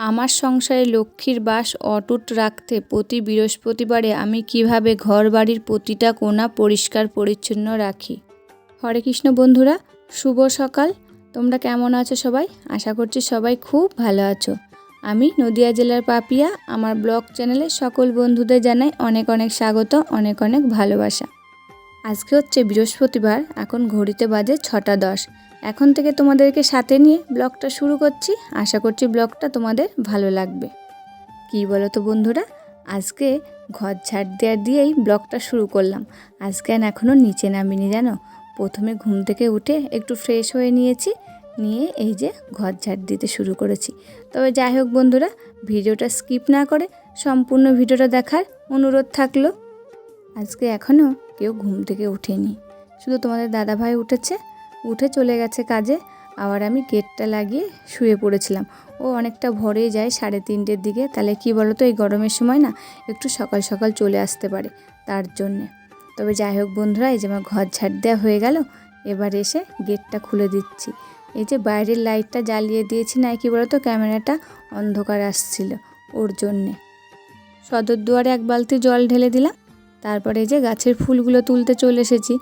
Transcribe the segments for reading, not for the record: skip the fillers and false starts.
আমার সংসারে লক্ষ্মীর বাস অটুট রাখতে প্রতি বৃহস্পতিবারে আমি কিভাবে ঘরবাড়ির প্রতিটা কোণা পরিষ্কার পরিচ্ছন্ন রাখি। হরে কৃষ্ণ বন্ধুরা, শুভ সকাল। তোমরা কেমন আছো সবাই? আশা করছি সবাই খুব ভালো আছো। আমি নদিয়া জেলার পাপিয়া। আমার ব্লগ চ্যানেলে সকল বন্ধুদের জানাই অনেক অনেক স্বাগত, অনেক অনেক ভালোবাসা। আজকে হচ্ছে বৃহস্পতিবার, এখন ঘড়িতে বাজে 6টা 10। এখন থেকে তোমাদেরকে সাথে নিয়ে ব্লগটা শুরু করছি। আশা করছি ব্লগটা তোমাদের ভালো লাগবে। কি বলো তো বন্ধুরা, আজকে ঘর ঝাড় দেওয়া দিয়েই ব্লগটা শুরু করলাম। আজকে এখনও নিচে নামিনি জানো। প্রথমে ঘুম থেকে উঠে একটু ফ্রেশ হয়ে নিয়েছি, নিয়ে এই যে ঘর ঝাড় দিতে শুরু করেছি। তবে যাই হোক বন্ধুরা, ভিডিওটা স্কিপ না করে সম্পূর্ণ ভিডিওটা দেখার অনুরোধ থাকলো। আজকে এখনও কেউ ঘুম থেকে ওঠেনি, শুধু তোমাদের দাদাভাই উঠেছে, উঠে চলে গেছে কাজে। আবার আমি গেটটা লাগিয়ে শুয়ে পড়েছিলাম। ও অনেকটা ভোরে যায়, 3:30-র দিকে। তাহলে কি বলো তো, এই গরমের সময় না একটু সকাল সকাল চলে আসতে পারে, তার জন্যে। তবে যাই হোক বন্ধুরা, এই যে আমার ঘর ঝাড় দেওয়া হয়ে গেল। এবার এসে গেটটা খুলে দিচ্ছি। এই যে বাইরের লাইটটা জ্বালিয়ে দিয়েছি না, কি বলো তো, ক্যামেরাটা অন্ধকার আসছিল ওর জন্যে। সদর দুয়ারে 1 বালতি জল ঢেলে দিলাম। তারপরে যে গাছের ফুলগুলো তুলতে চলে এসেছি।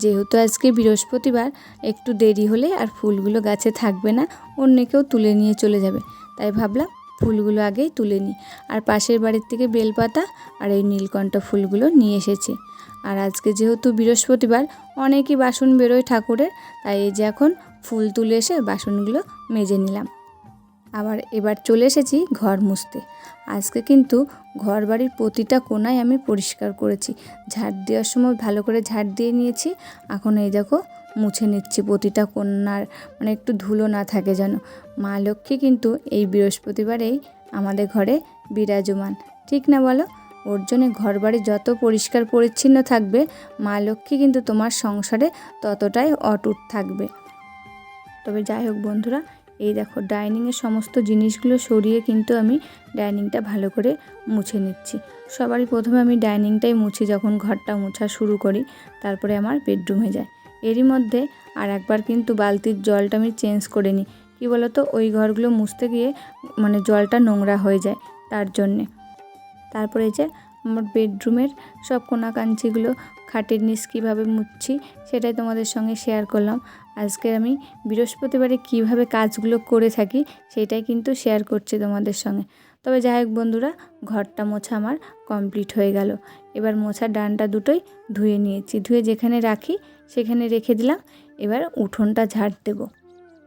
যেহেতু আজকে বৃহস্পতিবার, একটু দেরি হলে আর ফুলগুলো গাছে থাকবে না, অন্য কেউ তুলে নিয়ে চলে যাবে। তাই ভাবলাম ফুলগুলো আগেই তুলে নিই। আর পাশের বাড়ির থেকে বেলপাতা আর এই নীলকণ্ঠ ফুলগুলো নিয়ে এসেছি। আর আজকে যেহেতু বৃহস্পতিবার, অনেকই বাসন বেরোয় ঠাকুরের, তাই এই যে এখন ফুল তুলে এসে বাসনগুলো মেজে নিলাম। আবার এবার চলে এসেছি ঘর মুছতে। আজকে কিন্তু ঘর বাড়ির প্রতিটা কোণায় আমি পরিষ্কার করেছি। ঝাড় দেওয়ার সময় ভালো করে ঝাড় দিয়ে নিয়েছি। এখন এই দেখো মুছে নিচ্ছি প্রতিটা কোণার, মানে একটু ধুলো না থাকে যেন। মা লক্ষ্মী কিন্তু এই বৃহস্পতিবারেই আমাদের ঘরে বিরাজমান, ঠিক না বলো? ওর জন্যে ঘর বাড়ি যত পরিষ্কার পরিচ্ছন্ন থাকবে, মা লক্ষ্মী কিন্তু তোমার সংসারে ততটাই অটুট থাকবে। তবে যাই হোক বন্ধুরা, এই দেখো ডাইনিংয়ের সমস্ত জিনিসগুলো সরিয়ে কিন্তু আমি ডাইনিংটা ভালো করে মুছে নিচ্ছি। সবারই প্রথমে আমি ডাইনিংটাই মুছি যখন ঘরটা মোছা শুরু করি, তারপরে আমার বেডরুমে যায়। এরই মধ্যে আর একবার কিন্তু বালতির জলটা আমি চেঞ্জ করে নিই। কী বলো তো, ওই ঘরগুলো মুছতে গিয়ে মানে জলটা নোংরা হয়ে যায়, তার জন্যে। তারপরে যে আমার বেডরুমের সব কোনাকাঞ্চিগুলো, খাটের নিচ কীভাবে মুছছি সেটাই তোমাদের সঙ্গে শেয়ার করলাম। আজকে আমি বৃহস্পতিবারে কিভাবে কাজগুলো করে থাকি সেটাই কিন্তু শেয়ার করছি তোমাদের সঙ্গে। তবে যাই হোক বন্ধুরা, ঘরটা মোছা আমার কমপ্লিট হয়ে গেল। এবার মোছার ডানটা দুটোই ধুয়ে নিয়েছি, ধুয়ে যেখানে রাখি সেখানে রেখে দিলাম। এবার উঠোনটা ঝাড় দেব।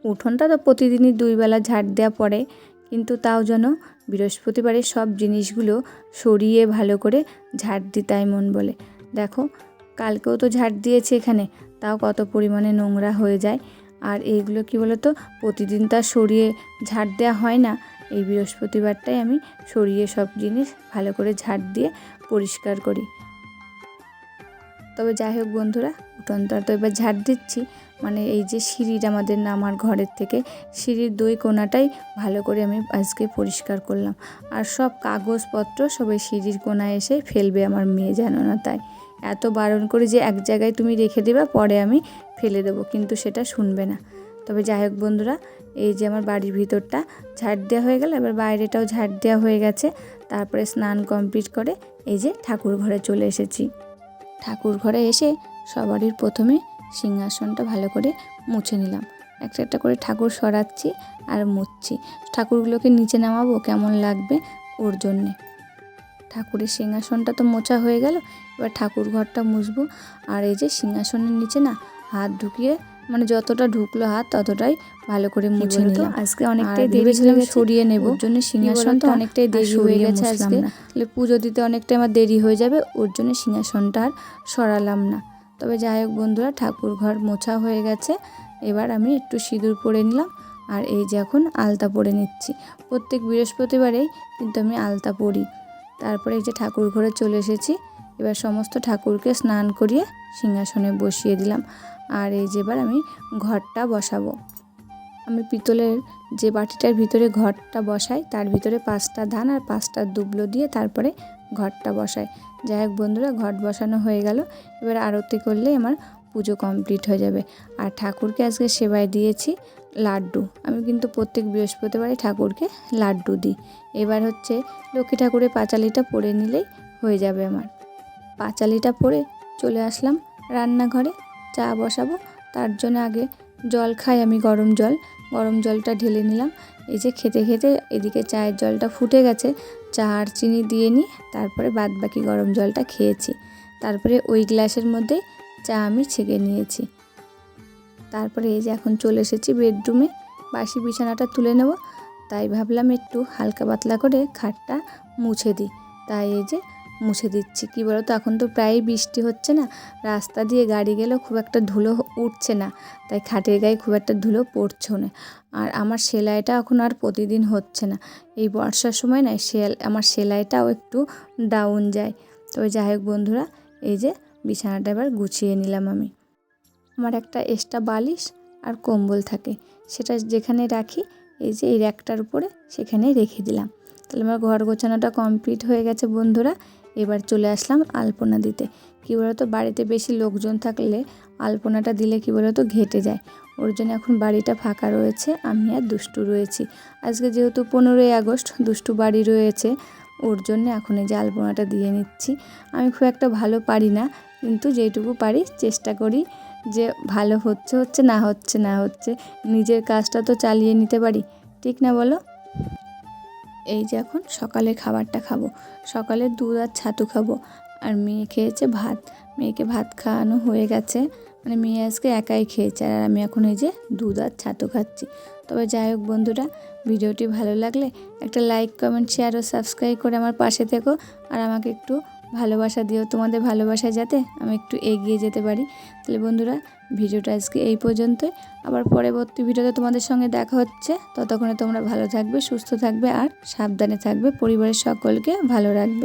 উঠোনটা তো প্রতিদিনই 2 বেলা ঝাড় দেওয়া পড়ে, কিন্তু তাও যেন বৃহস্পতিবারে সব জিনিসগুলো সরিয়ে ভালো করে ঝাড় দিতাই মন বলে। দেখো কালকেও তো ঝাড় দিয়েছি এখানে, তাও কত পরিমাণে নোংরা হয়ে যায়। আর এইগুলো কি বলো তো, প্রতিদিন তা সরিয়ে ঝাড় দেওয়া হয় না। এই বৃহস্পতিবারটাই আমি সরিয়ে সব জিনিস ভালো করে ঝাড় দিয়ে পরিষ্কার করি। তবে যাই হোক বন্ধুরা, উঠোনটা তো এবার ঝাড় দিচ্ছি। মানে এই যে সিঁড়ির আমাদের নামার ঘরের থেকে সিঁড়ির 2 কোণাটাই ভালো করে আমি আজকে পরিষ্কার করলাম। আর সব কাগজপত্র সবাই সিঁড়ির কোণায় এসে ফেলবে আমার মেয়ে, জানো না? তাই এত বারণ করে যে এক জায়গায় তুমি রেখে দেবে, পরে আমি ফেলে দেবো, কিন্তু সেটা শুনবে না। তবে যাই হোক বন্ধুরা, এই যে আমার বাড়ির ভিতরটা ঝাড় দেওয়া হয়ে গেল, এবার বাইরেটাও ঝাড় দেওয়া হয়ে গেছে। তারপরে স্নান কমপ্লিট করে এই যে ঠাকুর ঘরে চলে এসেছি। ঠাকুর ঘরে এসে সবারই প্রথমে সিংহাসনটা ভালো করে মুছে নিলাম। একটা একটা করে ঠাকুর সরাচ্ছি আর মুছছি। ঠাকুরগুলোকে নিচে নামাবো, কেমন লাগবে ওর জন্যে। ঠাকুরের সিংহাসনটা তো মোছা হয়ে গেল, এবার ঠাকুর ঘরটা মুছবো। আর এই যে সিংহাসনের নিচে না হাত ঢুকিয়ে, মানে যতটা ঢুকলো হাত ততটাই ভালো করে মুছে নিলাম। আজকে অনেকটাই দেরি হয়ে গেছে, সরিয়ে নেব, ওর জন্য সিংহাসনটা অনেকটাই দেরি হয়ে গেছে আজকে। তাহলে পুজো দিতে অনেকটাই আমার দেরি হয়ে যাবে, ওর জন্য সিংহাসনটা আর সরালাম না। তবে যাই হোক বন্ধুরা, ঠাকুর ঘর মোছা হয়ে গেছে। এবার আমি একটু সিঁদুর পরে নিলাম। আর এই যে এখন আলতা পরে নিচ্ছি। প্রত্যেক বৃহস্পতিবারেই কিন্তু আমি আলতা পরি। তারপরে এই যে ঠাকুর ঘরে চলে এসেছি। এবার সমস্ত ঠাকুরকে স্নান করিয়ে সিংহাসনে বসিয়ে দিলাম। আর এই যে এবার আমি ঘরটা বসাবো। আমি পিতলের যে বাটিটার ভিতরে ঘরটা বসাই, তার ভিতরে 5টা ধান আর 5টা দুবলো দিয়ে তারপরে ঘরটা বসাই। যাই হোক বন্ধুরা, ঘট বসানো হয়ে গেল। এবার আরতি করলেই আমার পুজো কমপ্লিট হয়ে যাবে। আর ঠাকুরকে আজকে সেবায় দিয়েছি লাড্ডু। আমি কিন্তু প্রত্যেক বৃহস্পতিবারে ঠাকুরকে লাড্ডু দিই। এবার হচ্ছে লক্ষ্মী ঠাকুরের পাঁচালিটা পড়ে নিলেই হয়ে যাবে আমার। পাঁচালিটা পড়ে চলে আসলাম রান্নাঘরে, চা বসাবো। তার জন্য আগে জল খাই আমি, গরম জলটা ঢেলে নিলাম। এই যে খেতে খেতে এদিকে চায়ের জলটা ফুটে গেছে, চা আর চিনি দিয়ে নিয়ে তারপরে বাদবাকি গরম জলটা খেয়েছি। তারপরে ওই গ্লাসের মধ্যে চা আমি ছেঁকে নিয়েছি। তারপরে এই যে এখন চলে এসেছি বেডরুমে, বাসি বিছানাটা তুলে নেব। তাই ভাবলাম একটু হালকা পাতলা করে খাটটা মুছে দিই। তাই এই যে মুছে দিচ্ছি। কী বলো তো, এখন তো প্রায়ই বৃষ্টি হচ্ছে না, রাস্তা দিয়ে গাড়ি গেলেও খুব একটা ধুলো উঠছে না, তাই খাটের গায়ে খুব একটা ধুলো পড়ছেও না। আর আমার সেলাইটা এখন আর প্রতিদিন হচ্ছে না। এই বর্ষার সময় না আমার সেলাইটাও একটু ডাউন যায়। তো যাই হোক বন্ধুরা, এই যে বিছানাটা এবার গুছিয়ে নিলাম আমি। আমার একটা এক্সট্রা বালিশ আর কম্বল থাকে, সেটা যেখানে রাখি এই যে এই র্যাকটার উপরে সেখানেই রেখে দিলাম। তাহলে আমার ঘর গোছানোটা কমপ্লিট হয়ে গেছে বন্ধুরা। এবার চলে আসলাম আলপনা দিতে। কী বলতো, বাড়িতে বেশি লোকজন থাকলে আলপনাটা দিলে কী বলতো ঘেটে যায়। ওর জন্য এখন বাড়িটা ফাঁকা রয়েছে, আমি আর দুষ্টু রয়েছি। আজকে যেহেতু 15ই আগস্ট, দুষ্টু বাড়ি রয়েছে, ওর জন্য এখন এই যে আলপনাটা দিয়ে নিচ্ছি। আমি খুব একটা ভালো পারি না, কিন্তু যেটুকু পারি চেষ্টা করি যে ভালো হচ্ছে না হচ্ছে নিজের কাজটা তো চালিয়ে নিতে পারি, ঠিক না বলো? এই যে এখন সকালের খাবারটা খাবো। সকালে দুধ আর ছাতু খাবো। আর মেয়ে খেয়েছে ভাত। মেয়েকে ভাত খাওয়ানো হয়ে গেছে, মানে মেয়ে আজকে একাই খেয়েছে, আর আমি এখন এই যে দুধ আর ছাতু খাচ্ছি। তবে যাই হোক বন্ধুরা, ভিডিওটি ভালো লাগলে একটা লাইক, কমেন্ট, শেয়ার ও সাবস্ক্রাইব করে আমার পাশে থেকো। আর আমাকে একটু ভালোবাসা দিও, তোমাদের ভালোবাসায় যাতে আমি একটু এগিয়ে যেতে পারি। তাহলে বন্ধুরা, ভিডিওটা আজকে এই পর্যন্তই। আবার পরবর্তী ভিডিওতে তোমাদের সঙ্গে দেখা হচ্ছে। ততক্ষণে তোমরা ভালো থাকবে, সুস্থ থাকবে আর সাবধানে থাকবে। পরিবারের সকলকে ভালো রাখবে।